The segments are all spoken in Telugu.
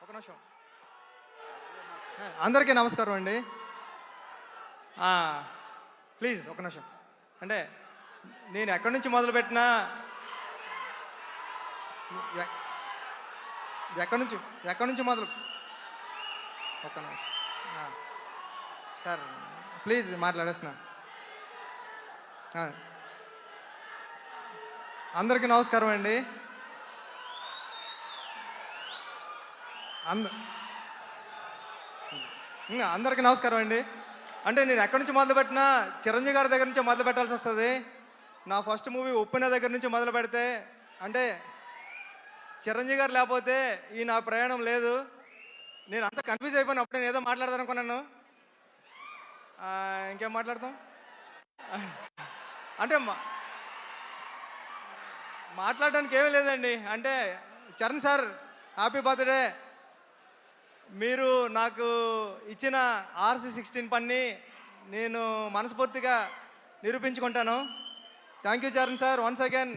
ఒక నిమిషం. అందరికీ నమస్కారం అండి. ప్లీజ్ ఒక నిమిషం. అంటే నేను ఎక్కడి నుంచి మొదలుపెట్టినా ఎ- ఎక్కడి నుంచి మొదలు ఒక్క నిమిషం. ఆ, సార్ ప్లీజ్ మాట్లాడేస్తున్నా. ఆ, అందరికీ నమస్కారం అండి. అంద అందరికీ నమస్కారం అండి. అంటే నేను ఎక్కడి నుంచి మొదలుపెట్టినా చిరంజీవి గారి దగ్గర నుంచే మొదలు పెట్టాల్సి వస్తుంది. నా ఫస్ట్ మూవీ ఉప్పిన దగ్గర నుంచి మొదలు పెడితే అంటే చిరంజీవి గారు లేకపోతే ఈ నా ప్రయాణం లేదు. నేను అంత కన్ఫ్యూజ్ అయిపోయిన అప్పుడు నేను ఏదో మాట్లాడదాను అనుకున్నాను. ఇంకేం మాట్లాడతాం అంటే మాట్లాడడానికి ఏమీ లేదండి. అంటే చరణ్ సార్ హ్యాపీ బర్త్డే. మీరు నాకు ఇచ్చిన RC16 పని నేను మనస్ఫూర్తిగా నిరూపించుకుంటాను. Thank you Charan sir. Once again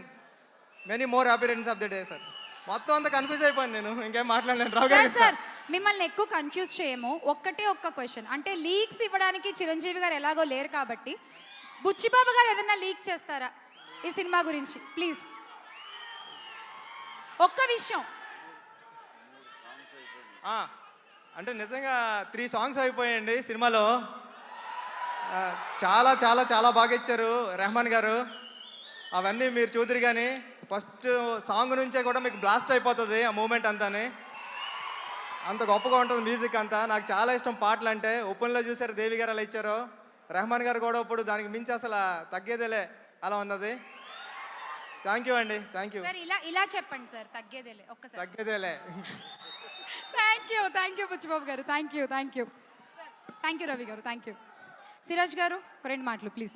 many more happy returns of the day sir. మొత్తం అంతా కన్ఫ్యూజ్ అయిపోయాను నేను. ఇంకేం మాట్లాడలేను. రావు గారు సార్ మిమ్మల్ని ఎక్కువ కన్ఫ్యూజ్ చేయము. ఒక్క క్వశ్చన్. అంటే లీక్స్ ఇవ్వడానికి చిరంజీవి గారు ఎలాగో లేరు కాబట్టి బుచ్చిబాబు గారు ఏదైనా లీక్ చేస్తారా ఈ సినిమా గురించి? ప్లీజ్ ఒక్క విషయం. అంటే నిజంగా 3 సాంగ్స్ అయిపోయాయండి సినిమాలో. చాలా చాలా చాలా బాగా ఇచ్చారు రెహమాన్ గారు. అవన్నీ మీరు చూద్దరు కానీ ఫస్ట్ సాంగ్ నుంచే కూడా మీకు బ్లాస్ట్ అయిపోతుంది ఆ మూమెంట్ అంతాని. అంత గొప్పగా ఉంటుంది మ్యూజిక్ అంతా. నాకు చాలా ఇష్టం పాటలు అంటే. ఓపెన్లో చూసారు దేవి గారు అలా ఇచ్చారు. రెహమాన్ గారు కూడా ఇప్పుడు దానికి మించి అసలు తగ్గేదేలే అలా ఉన్నది. థ్యాంక్ యూ అండి. Thank you. సార్ ఇలా చెప్పండి సార్. తగ్గేదేలే ఒక్కసారి. తగ్గేదేలే. థ్యాంక్ యూ బుచ్చిబాబు గారు. Thank you sir. Thank you Ravi గారు. Thank you. సిరాజ్ గారు 2 మాటలు ప్లీజ్.